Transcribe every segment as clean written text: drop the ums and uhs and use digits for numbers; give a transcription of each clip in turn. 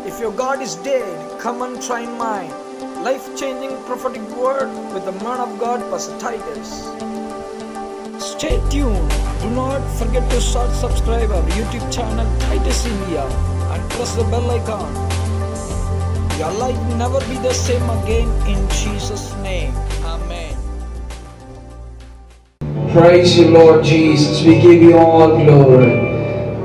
If your God is dead, come and try mine. Life-changing prophetic word with the man of God, Pastor Titus. Stay tuned. Do not forget to subscribe our YouTube channel Titus India and press the bell icon. Your life will never be the same again in Jesus' name. Amen. Praise you, Lord Jesus. We give you all glory.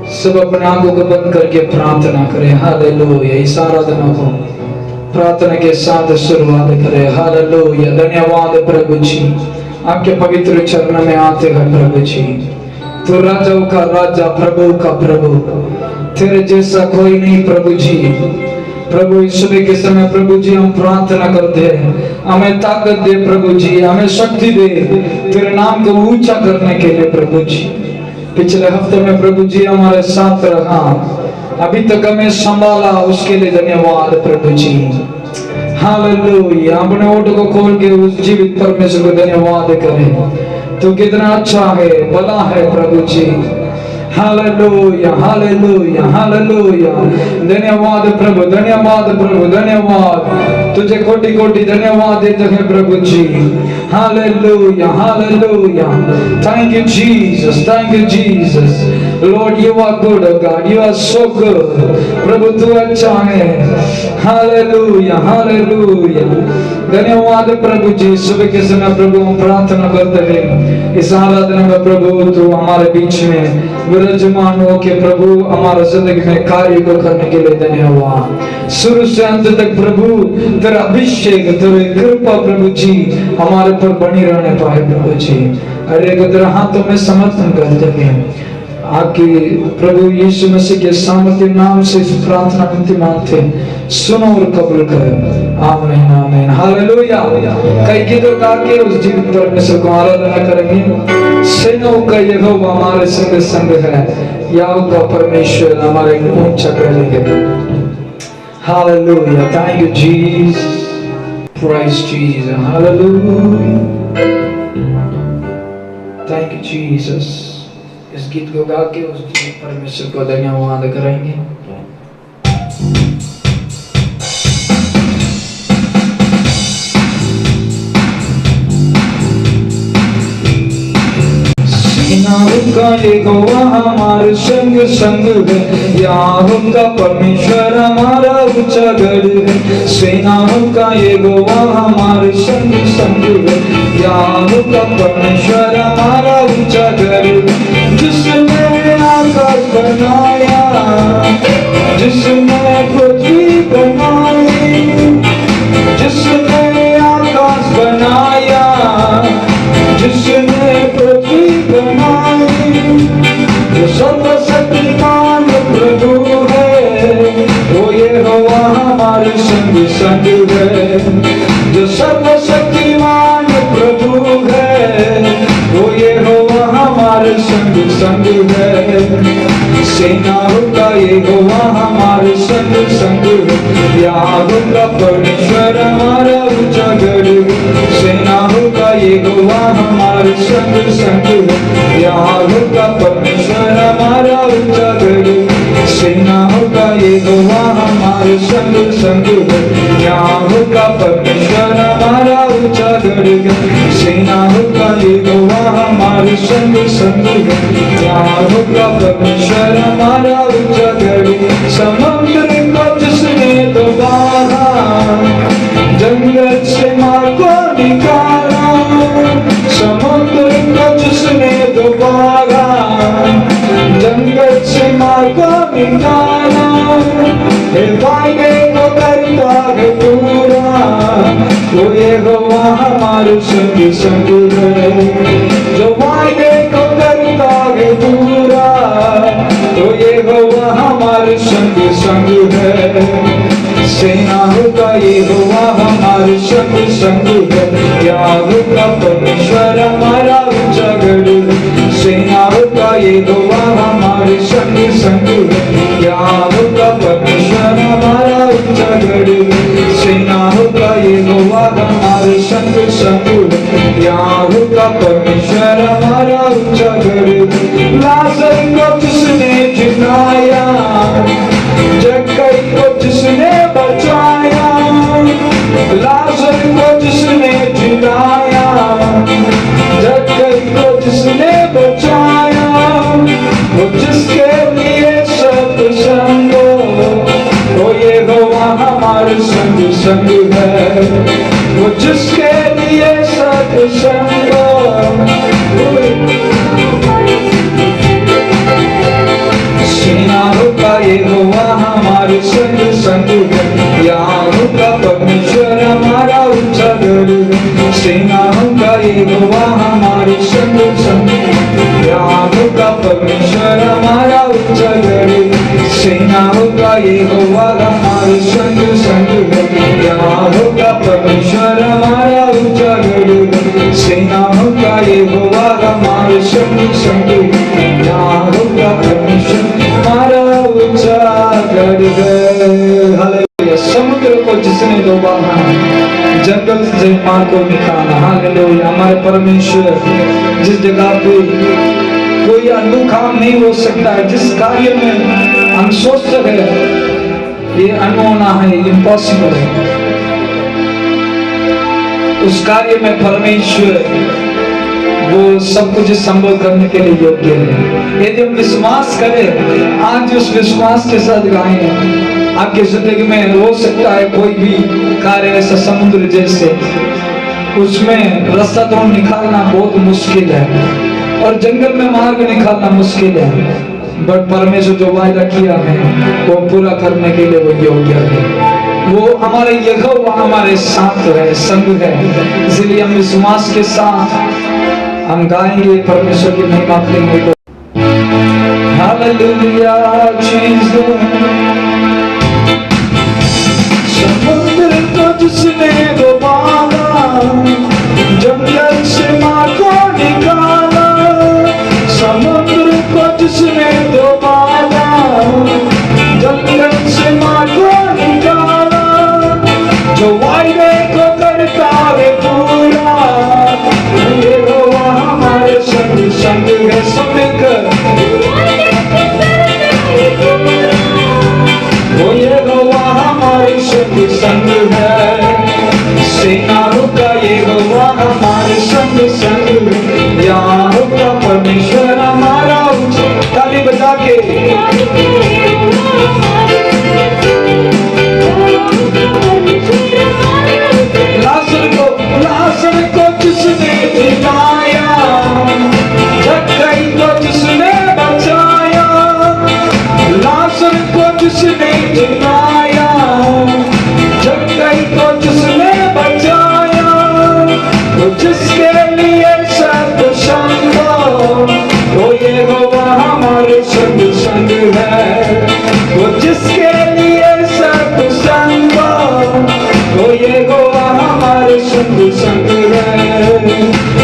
सब अपने आंखों को बंद करके प्रार्थना करें। Hallelujah. इस आराधना को प्रार्थना के साथ शुरुआत करें। हालेलुया। धन्यवाद प्रभु जी, आपके पवित्र चरणों में आते हैं प्रभु जी। तू राजाओं का राजा, प्रभु का प्रभु, तेरे जैसा कोई नहीं प्रभु जी। प्रभु इस सुबह के समय प्रभु जी हम प्रार्थना करते हैं, हमें ताकत दे प्रभु जी, हमें शक्ति दे तेरे नाम को ऊंचा करने के लिए प्रभु जी। पिछले हफ्ते में प्रभु जी हमारे साथ रहा, अभी तक हमें संभाला, उसके लिए धन्यवाद प्रभु जी। हालेलुया। अपने ओठ को खोल के उस जीवित परमेश्वर को धन्यवाद करें। तो कितना अच्छा है, भला है प्रभु जी। Hallelujah, hallelujah, hallelujah. धन्यवाद प्रभु, धन्यवाद प्रभु, धन्यवाद। तुझे कोटि कोटि धन्यवाद देते हैं प्रभु जी। Hallelujah, hallelujah. Thank you Jesus, thank you Jesus. Lord you are good, oh God, you are so good. प्रभु तू अच्छा है। Hallelujah, hallelujah. धन्यवाद प्रभु जी। सुबह के समय प्रभु हम प्रार्थना करते हैं, इस आराधना में प्रभु तू हमारे बीच में विराजमान हो के प्रभु हमारे जिंदगी में कार्य को करने के लिए धन्यवाद। शुरू से अंत तक प्रभु तेरा अभिषेक, तेरी कृपा प्रभु जी हमारे पर बनी रहने पाए प्रभु जी। अरे को तेरे हाथों में समर्पण करते हैं। आपकी प्रभु यीशु मसीह के सामर्थ्य नाम से इस प्रार्थना विनती मांगते हैं, सुनो और कबूल करो। आमीन, आमीन, हालेलुया। कई गीतों गा के उस जीवित परमेश्वर को आराधना करेंगे। सेनाओं का यहोवा हमारे संग संग है, याव का परमेश्वर हमारे ऊंचा करेंगे। Hallelujah. Thank you Jesus, praise Jesus, hallelujah. Thank you Jesus. इस गीत को गा के उस परमेश्वर को धन्यवाद करेंगे। सेनाओं का यहोवा हमारे संग संग है, याहोवा का परमेश्वर हमारा ऊंचा गढ़ है। सेनाओं का यहोवा हमारे संग संग है, याहोवा का परमेश्वर हमारा ऊंचा गढ़ है। जिसने आकाश बनाया, जिसने पृथ्वी बनाई, जिसने आकाश बनाया, जिसने पृथ्वी बनाई, जो सर्वशक्तिमान प्रभु है, वो यहोवा हमारे संग संग है। जो सर्वशक्तिमान प्रभु है, वो यहोवा हमारे संग संग है। सेनाओं का यहोवा हमारे संग संग है, याहोवा का परमेश्वर हमारा ऊंचा गढ़ है। सेनाओं का यहोवा हमारे संग संग है, याहोवा का परमेश्वर हमारा ऊंचा गढ़ है। सेनाओं का यहोवा हमारे संग संग है, याहोवा का परमेश्वर हमारा ऊंचा गढ़ है। सेनाओं का यहोवा हमारे संग संग है, याहोवा का परमेश्वर हमारा ऊंचा गढ़ है। समुद्र को जिसने दबाया, जंगल से मार को निकाला, समुद्र को जिसने दबाया, जंगल से मार को निकाला। वायदे को करता है पूरा, वो यहोवा हमारे संग संग है। जो वायदे को करता है पूरा, वो यहोवा हमारे संग संग है। सेनाओं का यहोवा हमारे संग संग है, याहोवा का परमेश्वर हमारा ऊंचा गढ़ है। सेनाओं का यहोवा हमारे संग संग है, याहोवा का परमेश्वर हमारा ऊंचा गढ़ है। सेनाओं का यहोवा हमारे संग संग है, याहोवा का परमेश्वर हमारा ऊंचा गढ़ है। लाजर को जिसने जिताया, जक्कई को जिसने हमारे संग संग है, वो जिसके लिए सत्संग सेनाओं का यहोवा हमारे संग संग है, यारों का परमेश्वर हमारा ऊंचा गढ़ है। सेनाओं का यहोवा हमारे संग संग है, यारों का परमेश्वर हमारा ऊंचा गढ़ है। सेनाओं का यहोवा हमारे संग संग है, यारों का परमेश्वर हमारा ऊंचा गढ़ है। सेनाओं का यहोवा हमारे संग संग है, यारों का परमेश्वर हमारा ऊंचा गढ़ है। हालेलुया। समुद्र को जिसने डुबाना, जंगल से मार को निकाला। हालेलुया। हमारे परमेश्वर जिस जगह पे कोई अनोखा नहीं हो सकता है, जिस कार्य में हम सोचते हैं ये अनहोना है, इम्पॉसिबल है, उस कार्य में परमेश्वर वो सब कुछ संभव करने के लिए योग्य है। यदि हम विश्वास करें, आज उस विश्वास के साथ गाएं, आपके जिंदगी में हो सकता है कोई भी कार्य ऐसा समुद्र जैसे, उसमें रास्ता तो निकालना बहुत मुश्किल है और जंगल में मार्ग निकालना मुश्किल है, बट परमेश्वर जो वायदा किया है वो पूरा करने के लिए वो योग्य है। वो हमारे यहोवा हमारे साथ है, संग है। इसलिए हम विश्वास के साथ हम गाएंगे, परमेश्वर की महिमा करेंगे। हालेलुया। समुद्र को जिसने डुबाना, जंगल से मार को निकाला। समुद्र को जिसने डुबाना, जंगल से मार को निकाला। जो वायदे को करता है पूरा, हमारे संग संग है। सब मिलकर वो यहोवा हमारे संग संग है। सेनाओं का यहोवा हमारे संग संग है, यारों का परमेश्वर हमारा ऊंचा। ताली बजा के लाजर को जिसने जिलाया, जक्कई को जिसने बचाया। लाजर को जिसने जिलाया, जक्कई को जिसने बचाया। वो जिसके लिए सब संभव, वो यहोवा हमारे संग संग है। वो जिसके लिए सब संभव, वो यहोवा हमारे संग संग है।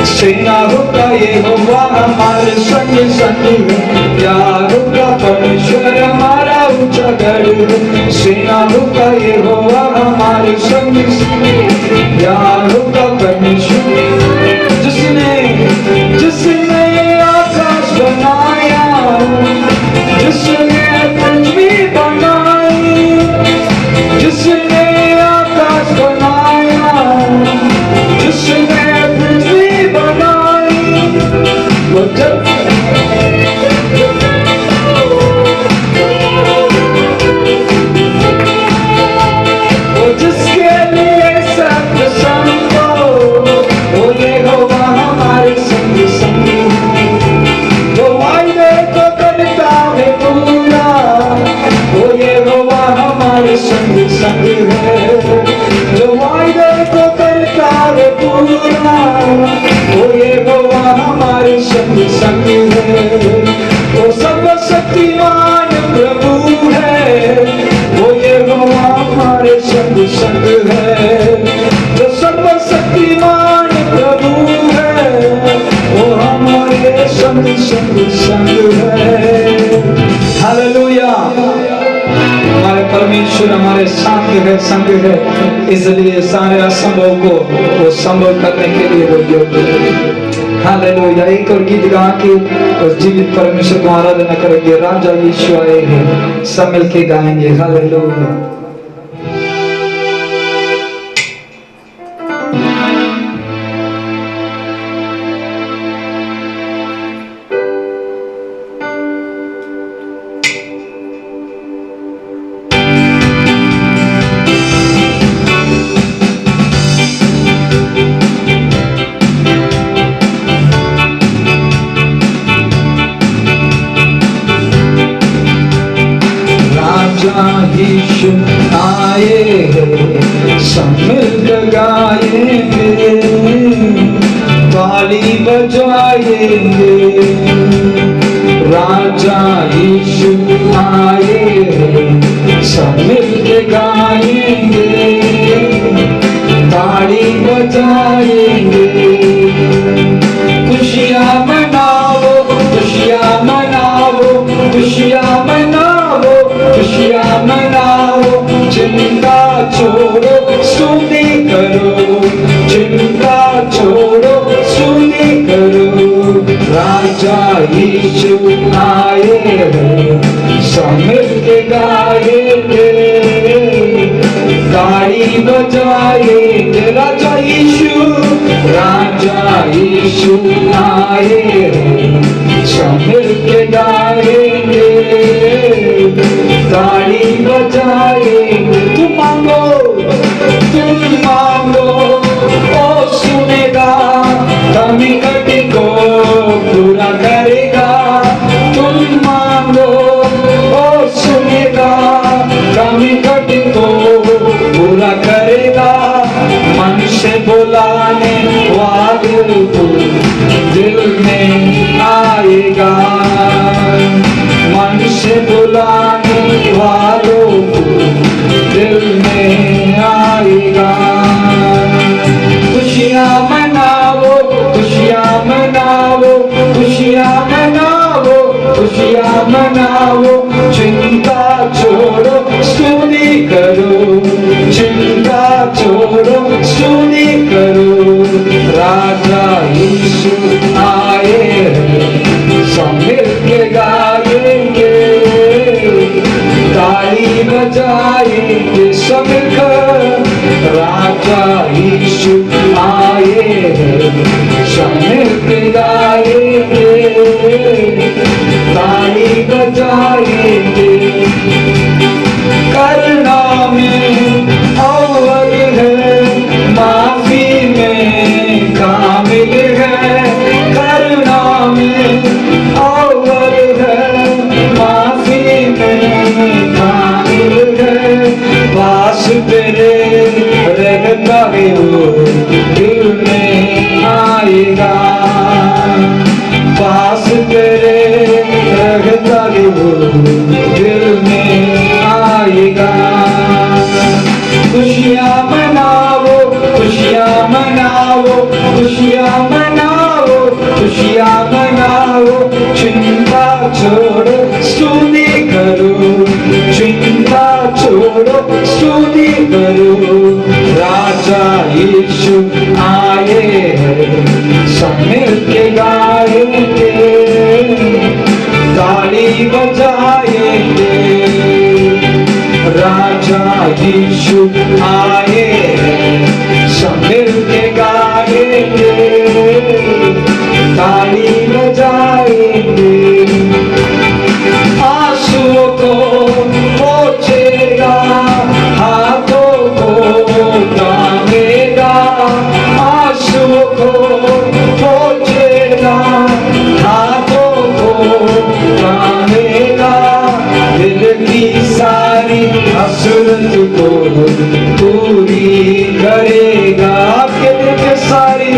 सेनाओं का यहोवा हमारे संग संग है, यारों का परमेश्वर हमारा ऊंचा गढ़ है। सेनाओं का यहोवा हमारे संग संग है, यारों का परमेश्वर जिसने आकाश बनाया, जिसने पृथ्वी बनाई, जिसने आकाश बनाया, जिसने पृथ्वी बनाई। वो जब वो जिसके लिए सब संभव, वो यहोवा हमारे संग संग है। जो वायदे को करता है पूरा, वो यहोवा हमारे संग संग है। जो वायदे को करता है पूरा, वो यहोवा हमारे संग संग है। वो सर्वशक्तिमान प्रभु है, वो यहोवा हमारे संग संग है। जो सर्वशक्तिमान प्रभु है, वो हमारे संग संग संग है। हालेलुया। हमारे परमेश्वर हमारे साथ है, संग है, इसलिए सारे असंभव को वो संभव करने के लिए वो योग्य है। हालेलुया। एक और गीत गा के और जीवित परमेश्वर को आराधना करेंगे। राजा यीशु आए हैं, सब मिलके गाएंगे। हालेलुया। यीशु आए हैं, सब मिलकर गाएंगे, ताली बजाएंगे। राजा यीशु आए हैं, सब मिलकर गाएंगे, ताली बजाएंगे। खुशियाँ मनाओ, खुशियाँ मनाओ, खुशियाँ मनाओ, खुशियाँ मनाओ। चिंता छोड़ो, स्तुति करो, चिंता छोड़ो, स्तुति करो। राजा यीशु आए हैं, सब मिलके गाएंगे, ताली बजाएंगे। राजा यीशु, राजा यीशु आए हैं, सब मिलके गाएंगे, ताली बजाएंगे। तुम मांगो, ओ सुनेगा, कमी घटी को पूरा करेगा। तुम मांगो, ओ सुनेगा, कमी घटी को पूरा करेगा। मन से बुलाने वाले को दिल में आएगा, मन से बुलाने वालों को दिल में आएगा। खुशियाँ मनाओ, खुशियाँ मनाओ, खुशियाँ मनाओ, खुशियाँ मनाओ। चिंता छोड़ो, स्तुति करो, चिंता छोड़ो, स्तुति करो। राजा यीशु आए हैं, सब मिलके गाएंगे, ताली बजाएंगे सब मिलकर। राजा यीशु आए हैं, सब मिलके गाएंगे, ताली बजाएंगे। करुणा में अव्वल है, माफी में कामिल है। करुणा में अव्वल है, माफी में कामिल है। पास तेरे रहता है वो दिल में आएगा, पास तेरे रहता है वो दिल में आएगा। खुशियाँ मनाओ, खुशियाँ मनाओ, खुशियाँ मनाओ, खुशियाँ मनाओ। चिंता छोड़ो, स्तुति करो, चिंता छोड़ो, स्तुति करो। राजा यीशु आए हैं, सब मिलके गाएंगे, ताली बजाएंगे। राजा यीशु आए हैं, सब मिलके गाएंगे, ताली बजाएंगे। आंसुओं को पोंछेगा, हाथों को थामेगा। आंसुओं को पोंछेगा, हाथों को थामेगा। दिल की सारी हसरत को पूरी करेगा, आपके दिल की सारी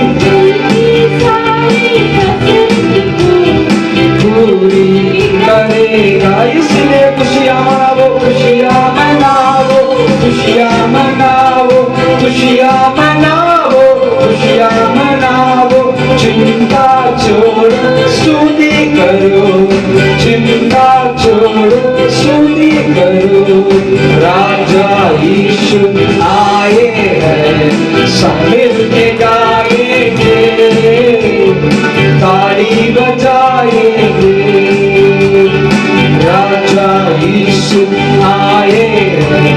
पूरी करेगा। इसलिए खुशियाँ मनाओ, खुशियाँ मनाओ, खुशियाँ मनाओ, खुशियाँ मनाओ, खुशियाँ मनाओ। चिंता छोड़ो, स्तुति करो, चिंता छोड़ो, स्तुति करो। राजा यीशु आए हैं, सब मिलके गाएंगे, ताली बजाएंगे। राजा यीशु आए हैं,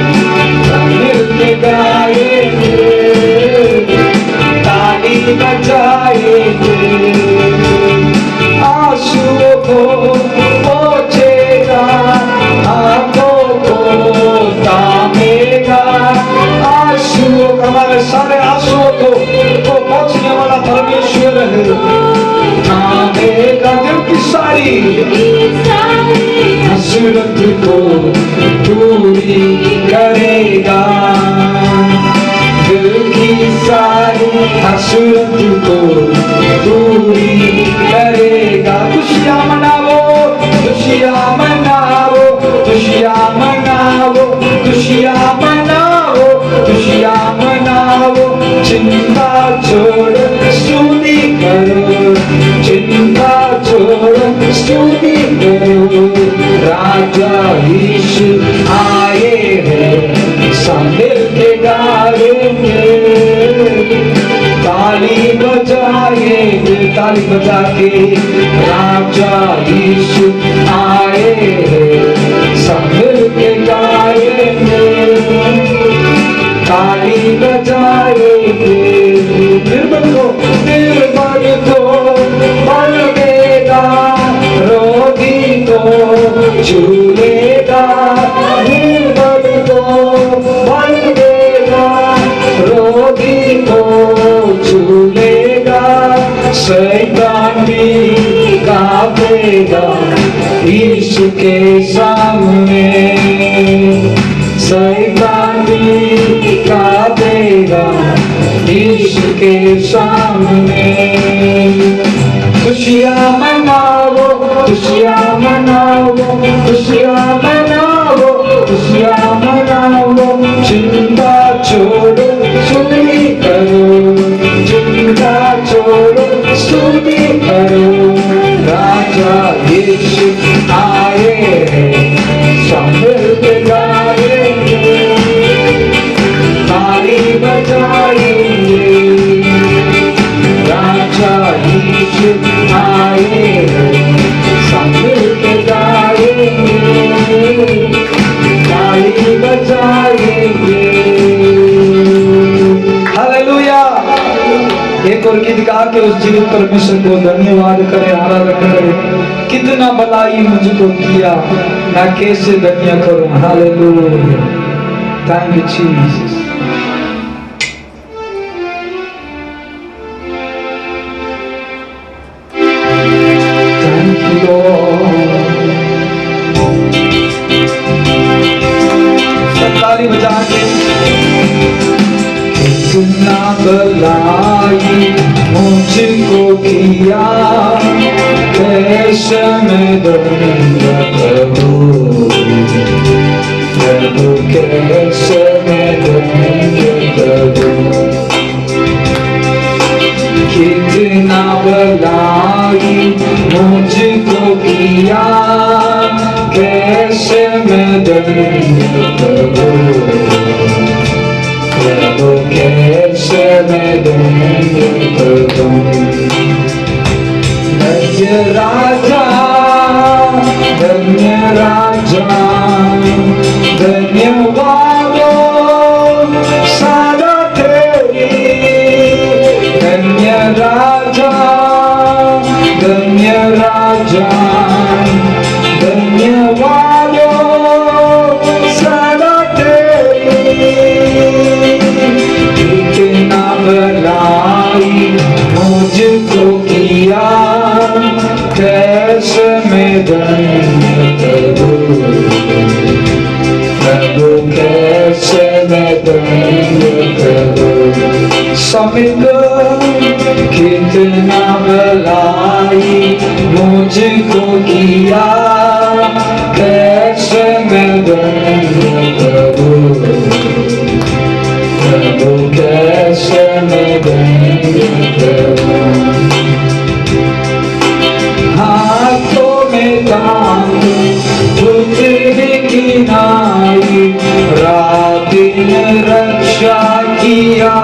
सब मिलके गाएंगे, ताली बजाएंगे। आंसुओं को पोंछेगा, हाथों को थामेगा। आंसुओं को, हमारे सारे आंसुओं को पोंछने वाला परमेश्वर है, थामेगा। दिल की सारी हसरत को पूरी करेगा, दिल की सारी हसरत को पूरी करेगा। खुशियाँ मनाओ, खुशियाँ मनाओ, खुशियाँ मनाओ, खुशियाँ मनाओ, खुशियाँ मनाओ। चिंता छोड़ स्तुति करो, चिंता छोड़ स्तुति करो। राजा यीशु आए हैं, सब मिलके गाएंगे, ताली बजाएंगे, ताली बजा के। राजा यीशु आए हैं, सब मिलके गाएंगे, ताली बजाएंगे। निर्बल को बल देगा, रोगी को छूलेगा। निर्बल को बल देगा, रोगी को छूलेगा। शैतान भी कांपेगा यीशु के सामने, शैतान भी कांपेगा यीशु के सामने। खुशियाँ मनाओ, खुशियाँ मनाओ, खुशियाँ मनाओ, खुशियाँ मनाओ। चिंता छोड़ो स्तुति करो, चिंता छोड़ो स्तुति करो। राजा यीशु आए हैं, सब मिलके गाएंगे, ताली बजाएंगे। राजा यीशु आए हैं, सब मिलके गाएंगे, ताली बजाएंगे। हालेलुया। एक और गीत गा के उस जीवित परमेश्वर को धन्यवाद करें, आराधना करें। कितना भलाई मुझको किया, मैं कैसे धन्य करूं। Hallelujah, thank you Jesus. Thank you Lord. सब ताली बजा के। कितना भलाई मुझको किया, कैसे मैं धन्य करूं, प्रभु कैसे मैं धन्य करूं। कितना भलाई मुझको किया, कैसे मैं धन्य करूं, प्रभु कैसे मैं धन्य करूं। धन्य राजा, धन्य राजा, धन्यवादो सारा तेरी। धन्य राजा, धन्य राजा, धन्यवादो सारा तेरी। कितना भलाई मुझको किया, कैसे मैं धन्य करूं, प्रभु कैसे मैं धन्य करूं। समित कितना भलाई मुझको किया, कैसे मैं धन्य करूं, प्रभु कैसे मैं धन्य करूं। हाथों में तांग तुझे किनाई, रात दिन रक्षा किया।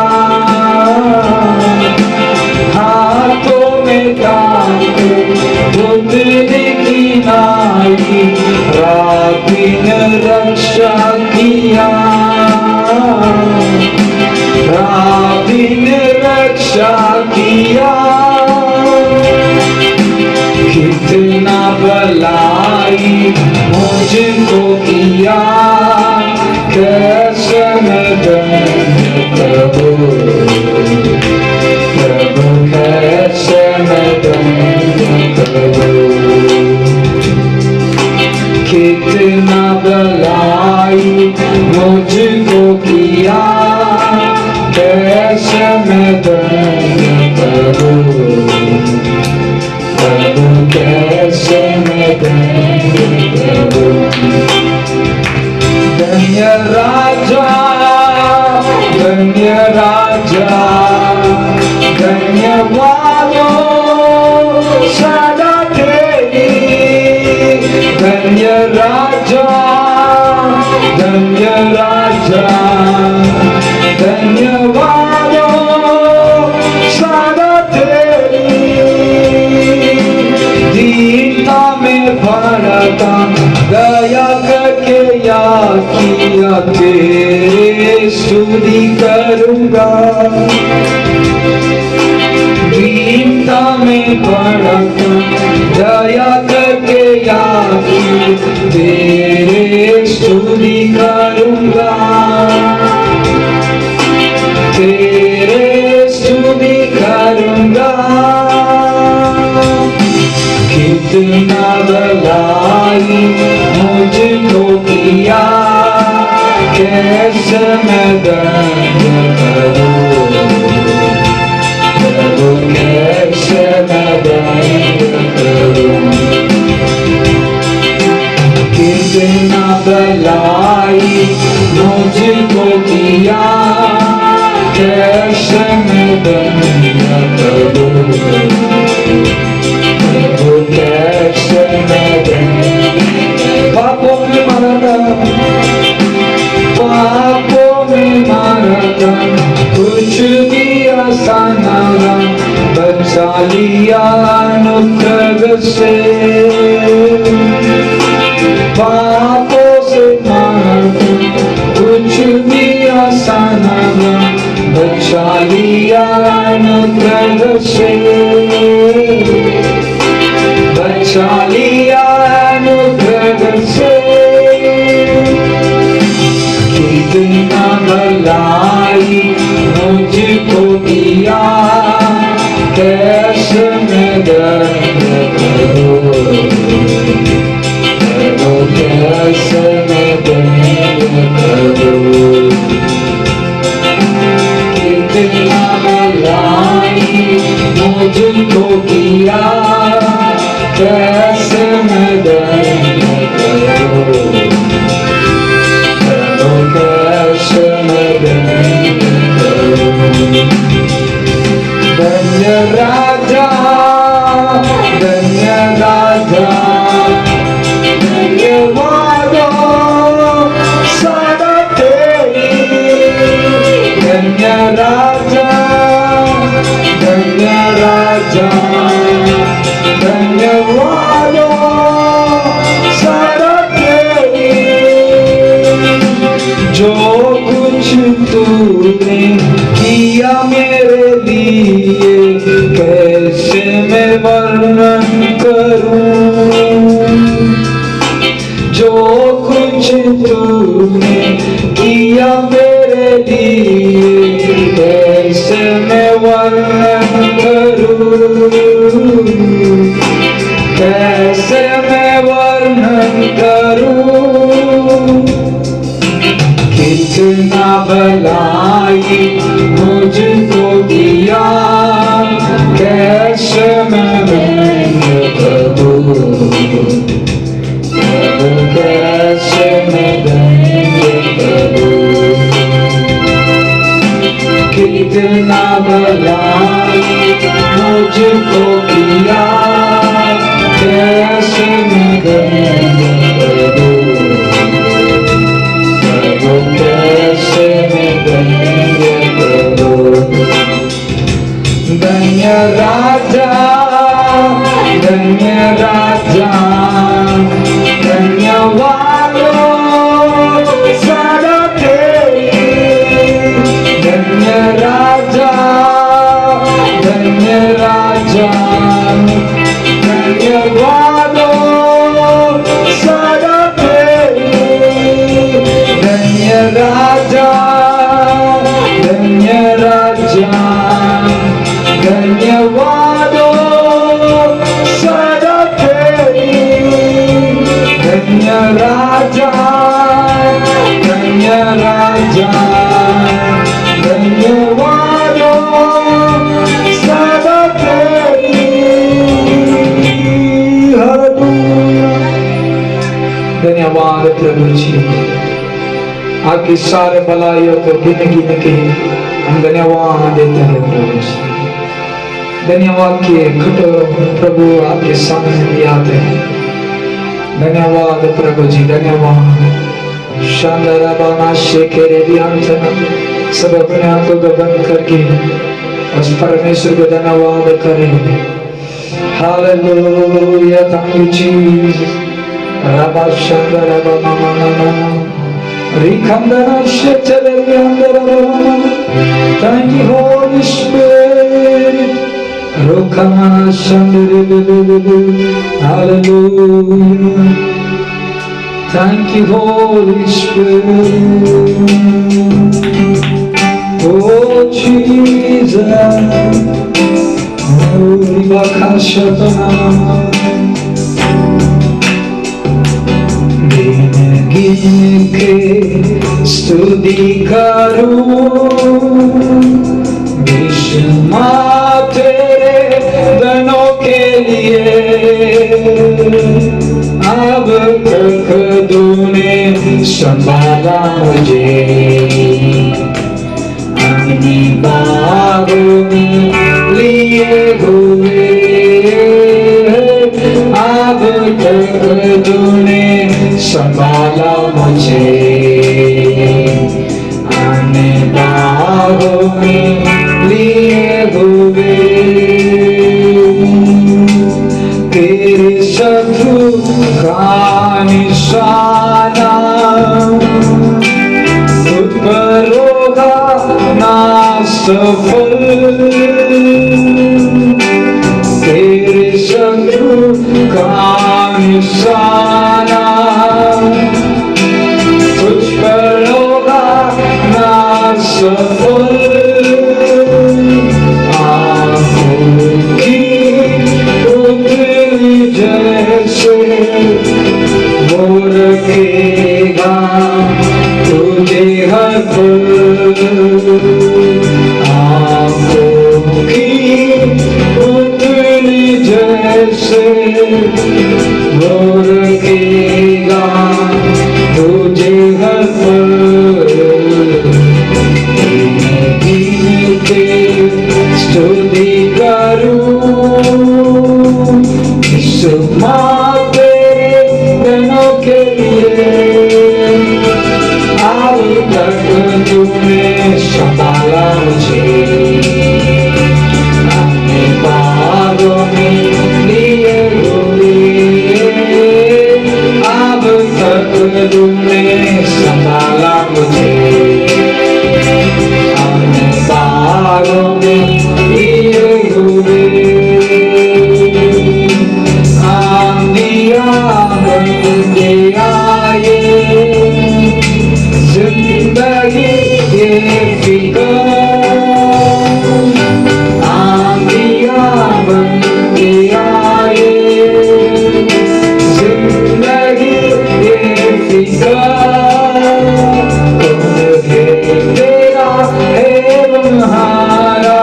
राजा, धन्य राजा, धन्यवादों सदा तेरी। धन्य राजा, धन्य राजा, धन्यवादों सदा तेरी। दीनता में भरता दया करके याद किया, तेरे स्तुति करूंगा। दीनता में भरता दया करके याद किया, तेरे स्तुति करूंगा। तेरे स्तुति करूंगा। कितना भलाई मुझको किया, कैसे मैं धन्य करूं, कैसे मैं धन्य करूं। कितना भलाई मुझको किया, कैसे मैं धन्य करूं, कैसे मैं धन्य। पापों में मारा था, पापों में मारा था, कुछ भी आसान ना, बचा लिया अनुग्रह से। पापों से मारा था, कुछ भी आसान ना, बचा लिया अनुग्रह से। बचा लिया अनुग्रह से। कितना भलाई मुझको किया, कैसे मैं धन्य करूं, कैसे मैं धन्य करूं। कितना भलाई मुझको किया, कैसे मैं धन्य करूं, कैसे मैं धन्य करूं। धन्य राजा, धन्य राजा, धन्यवादों सदा तेरी। धन्य राजा, धन्य राजा, धन्यवादों सदा तेरी। जो कुछ तूने किया मेरे लिए, कैसे मैं वर्णन करूं। जो कुछ तूने किया मेरे लिए, कैसे मैं वर्णन करूं, कैसे मैं वर्णन करूं। कितना भलाई मुझको दिया, कैसे मैं धन्य करूं, कैसे मैं धन्य करूं। कितना भलाई मुझको दिया, कैसे मैं धन्य करूं, कैसे मैं धन्य करूं। धन्य राजा, धन्य राजा, धन्यवादों सदा तेरी। धन्य राजा, धन्य राजा, धन्यवादों सदा तेरी। धन्य राजा, धन्य राजा, धन्यवादों सदा तेरी। धन्य राजा, धन्य राजा, धन्यवादों सदा तेरी। हालेलुया। धन्यवाद प्रभु जी, आपकी सारे भलाइयों को गिन गिन के हम धन्यवाद देते हैं प्रभु जी। धन्यवाद किए कटोरों प्रभु आपके सामने भी आते हैं। धन्यवाद प्रभु जी, धन्यवाद। शानदार बाना शेखेरे दियांतना सब अपने आंखों को बंद करके उस परमेश्वर को धन्यवाद करें। Hallelujah, thank you Jesus. रबा शानदार बाना माना रिखंदना शेचले दियांदरा बाना। Thank you Holy Spirit. रोखना शानदार। Hallelujah, thank you Holy Spirit. Oh Jesus, oh Ribakashatana. गिन गिन के स्तुति करूं विश्व तेरे दनों के लिए। अब तक तूने संभाला मुझे अपनी बाहों में लिए हुए। अब तक तूने संभाला मुझे अपनी बाहों में लिए हुए। तेरे शत्रु का निशाना खुद पर होगा ना सफल। तेरे शत्रु का निशाना तुझ पर होगा ना सफल। जैसे वो रखेगा तुझे हर पल। आँखों की पुतली जैसे वो रखेगा तुझे हर पल। स्तुति करूं माँ तेरे दिनों के लिए। अब तक तूने संभाला मुझे अपने बाहों में लिए हुए। अब तक तूने संभाला मुझे अपने बाहों में लिए हुए। आए जिंदगी ये फिकर आंधिया बन के आए। जिंदगी ये फिकर कौन है तेरा है तुम्हारा।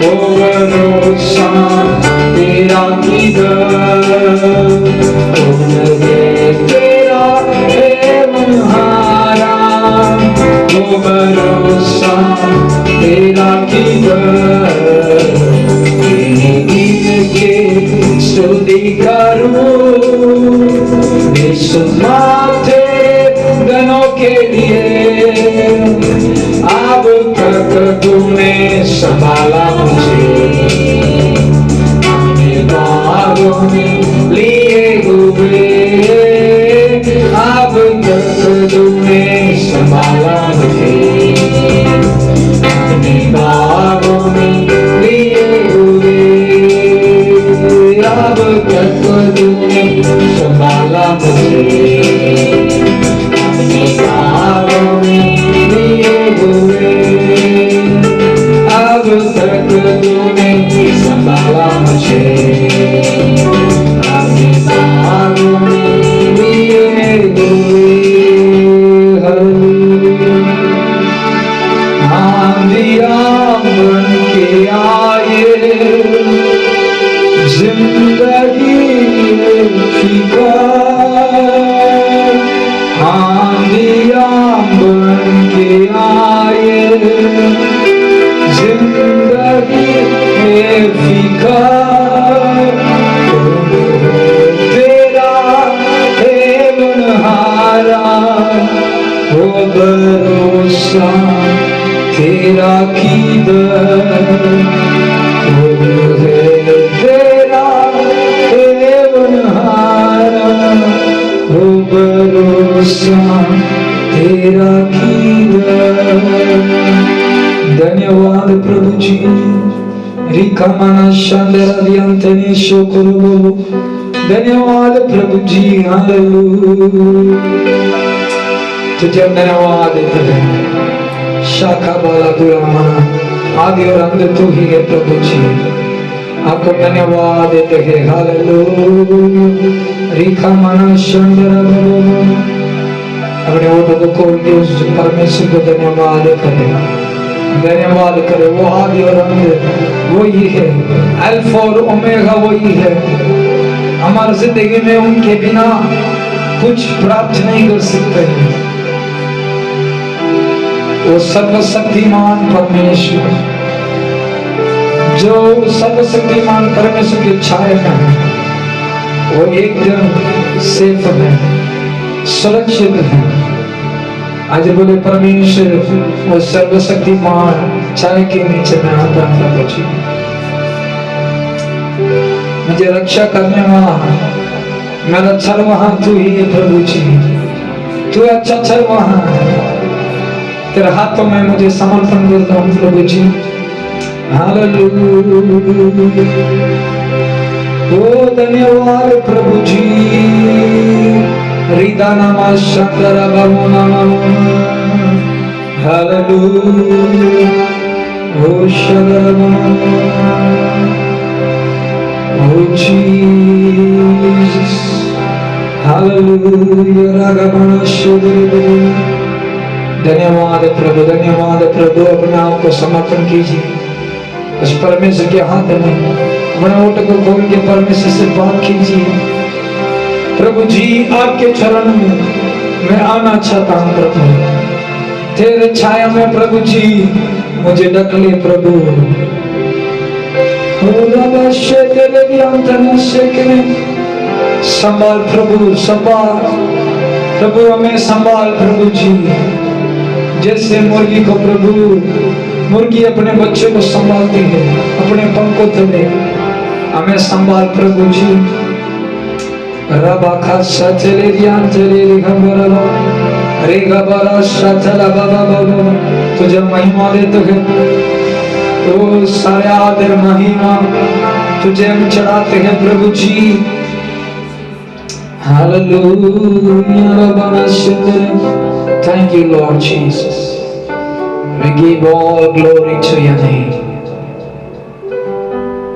वो भरोसा तेरा किधर। कौन है तेरा है तुम्हारा। वो भरोसा तेरा किधर। गिन के स्तुति करूं यीशु तेरे दिनों के लिए। अब तक तूने संभाला मुझे अपने बाहों में लिए हुए। अब तक तूने संभाला मुझे अपने बाहों में लिए हुए। अब तक तूने संभाला मुझे अपने बाहों में लिए हुए। अब तक तूने संभाला मुझे अपने बाहों में लिए हुए। भरोसा तेरा किधर, खूब है तेरा देवनहारा, ओ भरोसा तेरा किधर। धन्यवाद प्रभु जी। रिका मना शांदरा दियंतने शोकरो, धन्यवाद प्रभु जी। हालेलुया, तुझे धन्यवाद देते हैं। शाखा बाला दुरामा, आदि और अंत तू ही है प्रभु जी, आपको धन्यवाद देते हैं। हालेलुया, रिका मना शांदरा बाबा, अपने ओठों को खोल के उस परमेश्वर को धन्यवाद करें, धन्यवाद करें। वो आदि और अंत वही है, अल्फा और ओमेगा वही है। हमारी जिंदगी में उनके बिना कुछ प्राप्त नहीं कर सकते हैं। वो सर्वशक्तिमान परमेश्वर, जो सर्वशक्तिमान परमेश्वर की छाया में है, वो एकदम सेफ है, सुरक्षित है। आज बोले परमेश्वर वो सर्वशक्तिमान छाया के नीचे में आता है प्रभु जी, मुझे रक्षा करने वाला मेरा छलवहा तू ही है प्रभु जी। तू अच्छा छलवहा है, तेरे हाथों में मुझे समर्पण करता हूँ प्रभु जी। हालेलुया, ओ धन्यवाद प्रभु जी। रिदा नामा शंकरा बाबू नामा, हालेलुया, ओ शंकरा, ओ जीसस, हालेलुया, रागमन शुद्ध। धन्यवाद प्रभु, धन्यवाद प्रभु। अपने आप को समर्पण कीजिए उस परमेश्वर के हाथ में, अपने ओठ को खोल के परमेश्वर से बात कीजिए। प्रभु जी आपके चरण में मैं आना चाहता हूँ प्रभु, तेरे छाया में प्रभु जी मुझे ढक ले प्रभु। संभाल प्रभु, संभाल प्रभु, हमें संभाल प्रभु जी। जैसे मुर्गी को प्रभु, मुर्गी अपने बच्चे को संभालती है अपने पंखों तले, हमें संभाल प्रभु जी। रबा खासा चले रियान चले रिघबरा रिघबरा शतला बाबा बाबा, तुझे महिमा देते हैं। ओ सारे आदर महिमा तुझे हम चढ़ाते हैं प्रभु जी। Hallelujah, rava शतले। Thank you Lord Jesus, we give all glory to your name।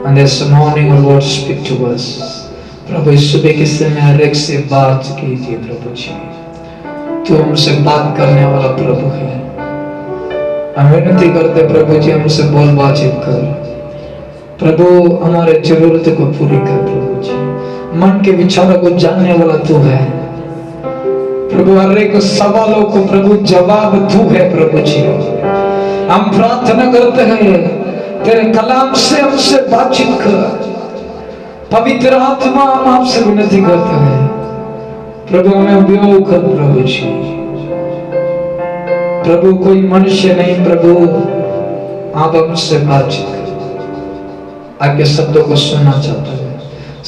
And this morning our Lord speak to us प्रभु। इस सुबह के समय हर एक से बात कीजिए प्रभु जी, तू हमसे बात करने वाला प्रभु है। हम विनती करते प्रभु जी, हमसे बोल बातचीत कर प्रभु, हमारे जरूरत को पूरी कर प्रभु जी। मन के विचारों को जानने वाला तू है प्रभु, हर एक सवालों को प्रभु जवाब तू है प्रभु जी। हम प्रार्थना करते हैं तेरे कलाम से हमसे बातचीत कर। पवित्र आत्मा हम आपसे विनती करते हैं प्रभु, हमें उपयोग कर प्रभु जी। प्रभु कोई मनुष्य नहीं प्रभु, आप हमसे बातचीत कर, आपके शब्दों को सुनना चाहते हैं।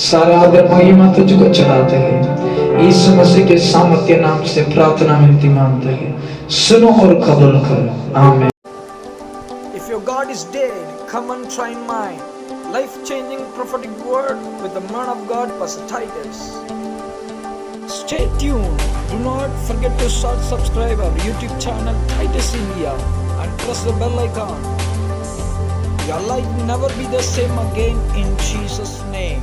सारा आदर महिमा तुझको चढ़ाते हैं, यीशु मसीह के सामर्थ्य नाम से प्रार्थना विनती मांगते हैं, सुनो और कबूल करो, आमीन। If your God is dead, come and try mine. Life-changing prophetic word with the man of God, Pastor Titus. Stay tuned. Do not forget to subscribe our YouTube channel Titus India and press the bell icon. Your life will never be the same again in Jesus' name.